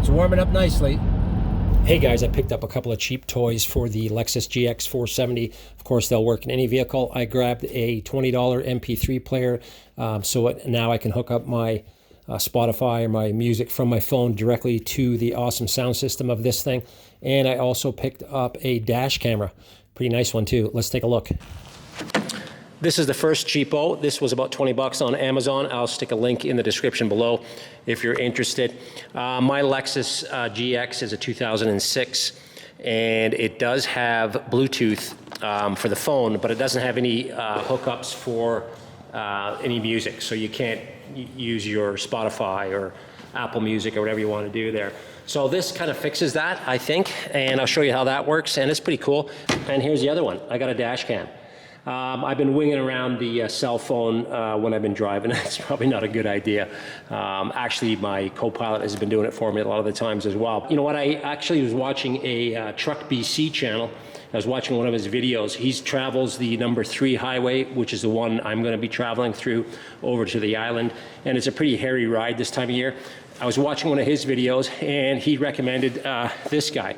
It's warming up nicely. Hey guys, I picked up a couple of cheap toys for the Lexus GX 470. Of course, they'll work in any vehicle. I grabbed a $20 MP3 player, so now I can hook up my Spotify or my music from my phone directly to the awesome sound system of this thing. And I also picked up a dash camera. Pretty nice one too. Let's take a look. This is the first cheapo. This was about 20 bucks on Amazon. I'll stick a link in the description below if you're interested. My Lexus GX is a 2006, and it does have Bluetooth for the phone, but it doesn't have any hookups for any music. So you can't use your Spotify or Apple Music or whatever you want to do there. So this kind of fixes that, I think, and I'll show you how that works, and it's pretty cool. And here's the other one. I got a dash cam. I've been winging around the cell phone when I've been driving. It's probably not a good idea. Actually, my co-pilot has been doing it for me a lot of the times as well. You know what, I actually was watching a Truck BC channel. I was watching one of his videos. He travels the number 3 highway, which is the one I'm going to be traveling through over to the island. And it's a pretty hairy ride this time of year. I was watching one of his videos, and he recommended this guy,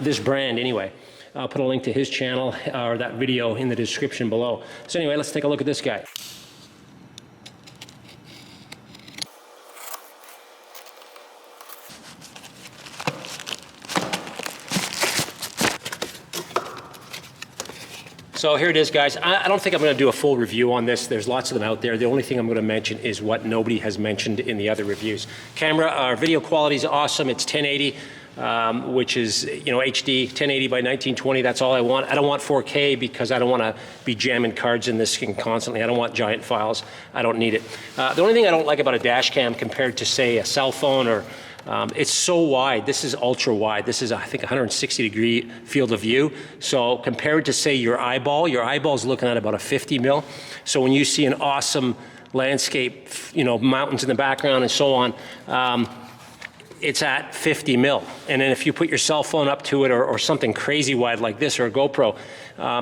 this brand anyway. I'll put a link to his channel or that video in the description below. So anyway, let's take a look at this guy. So here it is, guys. I don't think I'm going to do a full review on this. There's lots of them out there. The only thing I'm going to mention is what nobody has mentioned in the other reviews. Camera, video quality is awesome. It's 1080. Which is, you know, HD, 1080 by 1920, that's all I want. I don't want 4K because I don't want to be jamming cards in this thing constantly. I don't want giant files. I don't need it. The only thing I don't like about a dash cam compared to, say, a cell phone or it's so wide. This is ultra wide. This is, I think, 160-degree field of view. So compared to, say, your eyeball's looking at about a 50 mil. So when you see an awesome landscape, you know, mountains in the background and so on, it's at 50 mil. And then if you put your cell phone up to it or something crazy wide like this or a GoPro,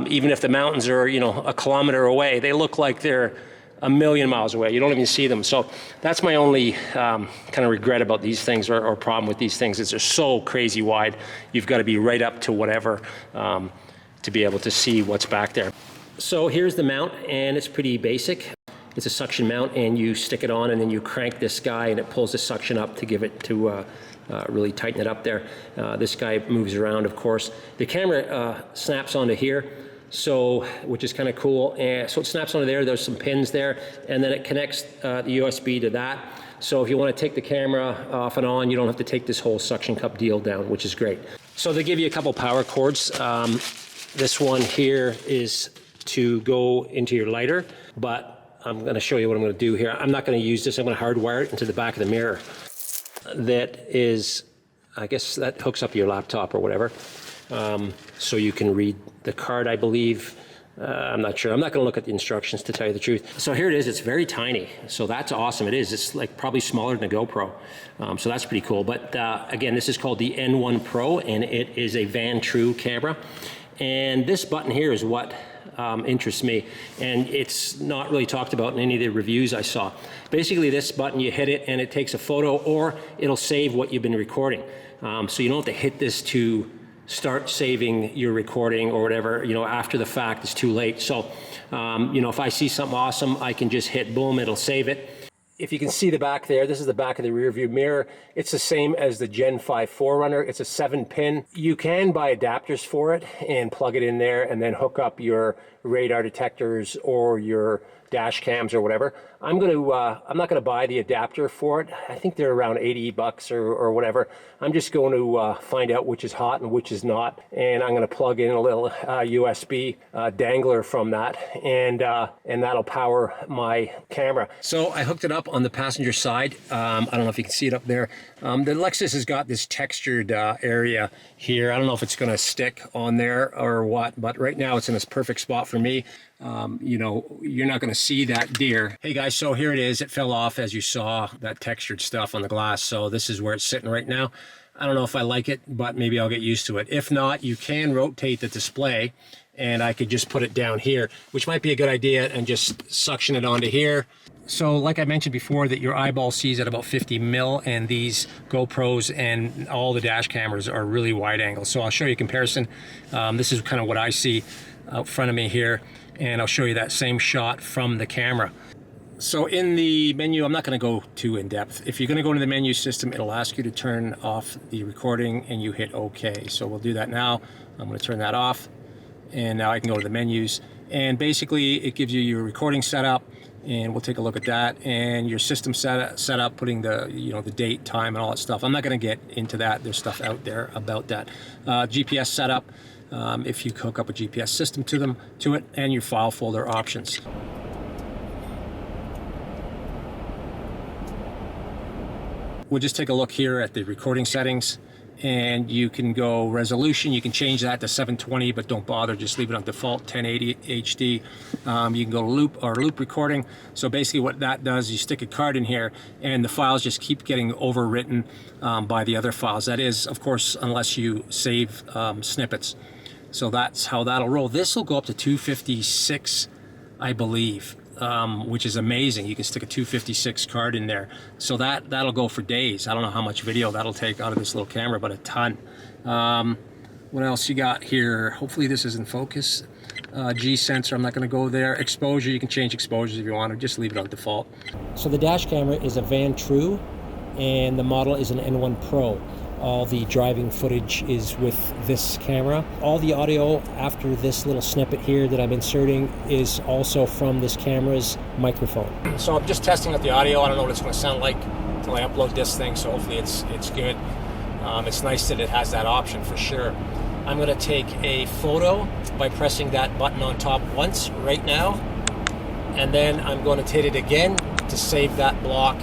even if the mountains are, you know, a kilometer away, they look like they're a million miles away. You don't even see them. So that's my only kind of regret about these things or problem with these things is they're so crazy wide. You've got to be right up to whatever to be able to see what's back there. So here's the mount, and it's pretty basic. It's a suction mount, and you stick it on, and then you crank this guy, and it pulls the suction up to give it to really tighten it up there. This guy moves around, of course. The camera snaps onto here, so which is kind of cool. And so it snaps onto there. There's some pins there, and then it connects the USB to that. So if you want to take the camera off and on, you don't have to take this whole suction cup deal down, which is great. So they give you a couple power cords. This one here is to go into your lighter, but I'm going to show you what I'm going to do here. I'm not going to use this. I'm going to hardwire it into the back of the mirror. That is, I guess that hooks up your laptop or whatever. So you can read the card, I believe. I'm not sure. I'm not going to look at the instructions to tell you the truth. So here it is. It's very tiny. So that's awesome. It is. It's like probably smaller than a GoPro. So that's pretty cool. But again, this is called the N1 Pro, and it is a Vantrue camera. And this button here is what interests me, and it's not really talked about in any of the reviews I saw. Basically, this button, you hit it and it takes a photo, or it'll save what you've been recording. So you don't have to hit this to start saving your recording or whatever, you know, after the fact. It's too late. So you know, if I see something awesome, I can just hit boom, it'll save it. If you can see the back there, this is the back of the rear view mirror. It's the same as the Gen 5 Forerunner. It's a 7-pin. You can buy adapters for it and plug it in there and then hook up your radar detectors or your dash cams or whatever. I'm not gonna buy the adapter for it. I think they're around 80 bucks or whatever. I'm just going to find out which is hot and which is not, and I'm gonna plug in a little USB dangler from that, and that'll power my camera. So I hooked it up on the passenger side. I don't know if you can see it up there. The Lexus has got this textured area here. I don't know if it's gonna stick on there or what, but right now it's in this perfect spot for me. You know, you're not gonna see that deer. Hey guys, so here it is. It fell off, as you saw, that textured stuff on the glass. So this is where it's sitting right now. I don't know if I like it, but maybe I'll get used to it. If not, you can rotate the display and I could just put it down here, which might be a good idea, and just suction it onto here. So like I mentioned before, that your eyeball sees at about 50 mil, and these GoPros and all the dash cameras are really wide angle. So I'll show you a comparison. This is kind of what I see out front of me here, and I'll show you that same shot from the camera. So in the menu, I'm not going to go too in depth. If you're going to go into the menu system, it'll ask you to turn off the recording, and you hit OK. So we'll do that now. I'm going to turn that off, and now I can go to the menus, and basically it gives you your recording setup, and we'll take a look at that, and your system setup, putting the the date, time, and all that stuff. I'm not going to get into that. There's stuff out there about that. GPS setup, if you hook up a GPS system to it, and your file folder options. We'll just take a look here at the recording settings, and you can go resolution. You can change that to 720, but don't bother, just leave it on default 1080 HD. You can go to loop recording. So basically what that does, you stick a card in here, and the files just keep getting overwritten by the other files. That is, of course, unless you save snippets. So that's how that'll roll. This will go up to 256, I believe. Which is amazing. You can stick a 256 card in there, so that'll go for days. I don't know how much video that'll take out of this little camera, but a ton. What else you got here? Hopefully this is in focus. G sensor, I'm not going to go there. Exposure, you can change exposures if you want, or just leave it on default. So the dash camera is a Vantrue, and the model is an N1 Pro. All the driving footage is with this camera. All the audio after this little snippet here that I'm inserting is also from this camera's microphone. So I'm just testing out the audio. I don't know what it's going to sound like until I upload this thing, so hopefully it's good. It's nice that it has that option for sure. I'm going to take a photo by pressing that button on top once right now, and then I'm going to hit it again to save that block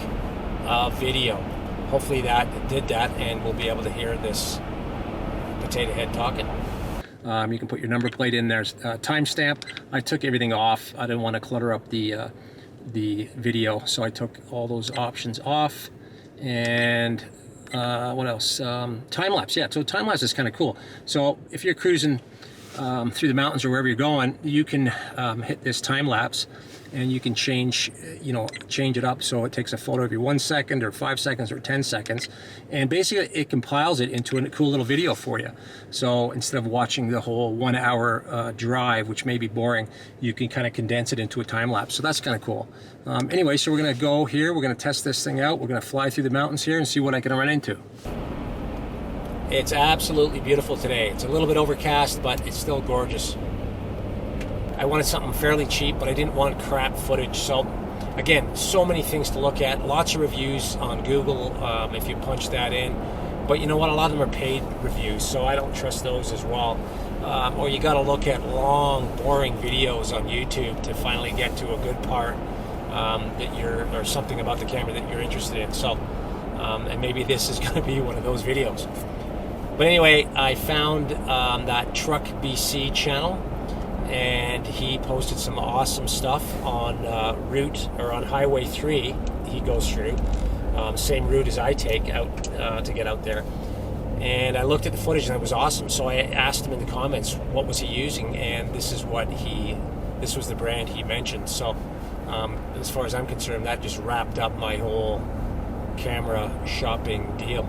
of video. Hopefully that did that, and we'll be able to hear this potato head talking. You can put your number plate in there. Timestamp, I took everything off. I didn't want to clutter up the video, so I took all those options off. And what else? Timelapse, yeah, so timelapse is kind of cool. So if you're cruising through the mountains or wherever you're going, you can hit this timelapse, and you can change it up so it takes a photo every 1 second or 5 seconds or 10 seconds, and basically it compiles it into a cool little video for you. So instead of watching the whole 1 hour drive, which may be boring, you can kind of condense it into a time lapse. So that's kind of cool. Anyway, so we're going to go here, we're going to test this thing out, we're going to fly through the mountains here and see what I can run into. It's absolutely beautiful today. It's a little bit overcast, but it's still gorgeous. I wanted something fairly cheap, but I didn't want crap footage. So again, so many things to look at. Lots of reviews on Google if you punch that in. But you know what? A lot of them are paid reviews, so I don't trust those as well. Or you got to look at long, boring videos on YouTube to finally get to a good part or something about the camera that you're interested in. So, and maybe this is going to be one of those videos. But anyway, I found that Truck BC channel, and he posted some awesome stuff on on Highway 3 he goes through. Same route as I take out to get out there. And I looked at the footage and it was awesome. So I asked him in the comments what was he using, and this was the brand he mentioned. So as far as I'm concerned, that just wrapped up my whole camera shopping deal.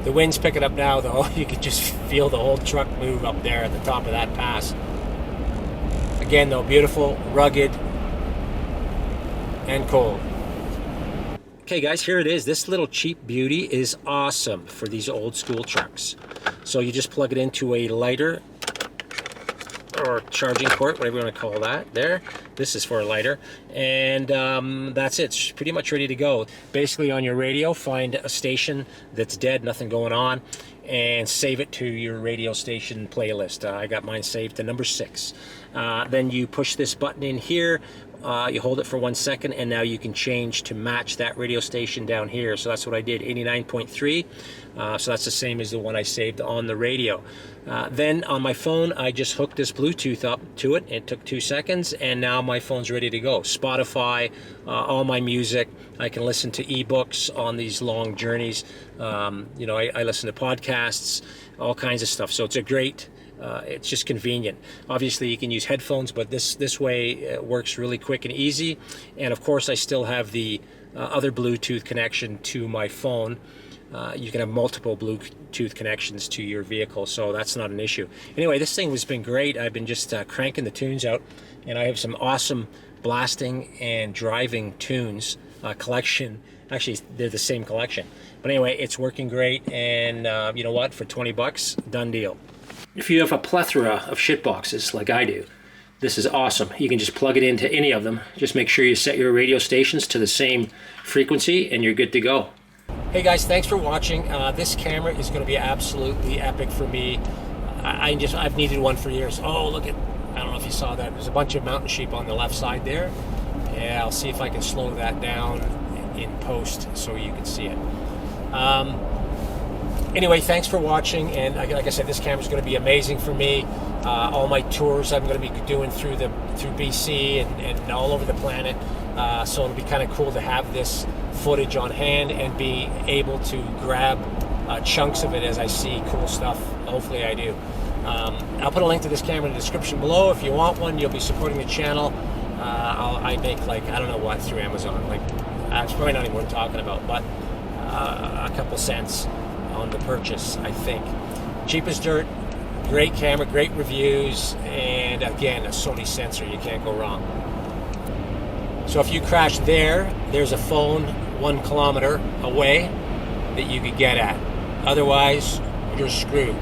The wind's picking up now, though. You could just feel the whole truck move up there at the top of that pass. Again, though, beautiful, rugged, and cold. Okay, guys, here it is. This little cheap beauty is awesome for these old school trucks. So you just plug it into a lighter or charging port, whatever you want to call that. There, this is for a lighter, and that's it. It's pretty much ready to go. Basically, on your radio, find a station that's dead, nothing going on, and save it to your radio station playlist. I got mine saved to number 6. Then you push this button in here, you hold it for 1 second, and now you can change to match that radio station down here. So that's what I did, 89.3. So that's the same as the one I saved on the radio. Then on my phone, I just hooked this Bluetooth up to it. It took 2 seconds, and now my phone's ready to go. Spotify, all my music. I can listen to ebooks on these long journeys. You know, I listen to podcasts, all kinds of stuff. So it's a great, it's just convenient. Obviously, you can use headphones, but this way it works really quick and easy. And of course, I still have the other Bluetooth connection to my phone. You can have multiple Bluetooth connections to your vehicle, so that's not an issue. Anyway, this thing has been great. I've been just cranking the tunes out, and I have some awesome blasting and driving tunes collection. Actually, they're the same collection. But anyway, it's working great, and you know what? For 20 bucks, done deal. If you have a plethora of shit boxes like I do, this is awesome. You can just plug it into any of them. Just make sure you set your radio stations to the same frequency, and you're good to go. Hey guys, thanks for watching. This camera is going to be absolutely epic for me. I've needed one for years. Oh, look at, I don't know if you saw that. There's a bunch of mountain sheep on the left side there. Yeah, I'll see if I can slow that down in post so you can see it. Anyway, thanks for watching, and like I said, this camera is going to be amazing for me. All my tours I'm going to be doing through BC and all over the planet. So it'll be kind of cool to have this footage on hand and be able to grab chunks of it as I see cool stuff. Hopefully I do. I'll put a link to this camera in the description below. If you want one, you'll be supporting the channel. I make, like, I don't know what, through Amazon. Like, it's probably not even worth talking about, but a couple cents on the purchase, I think. Cheap as dirt. Great camera, great reviews, and again, a Sony sensor. You can't go wrong. So if you crash there, there's a phone 1 kilometer away that you could get at. Otherwise, you're screwed.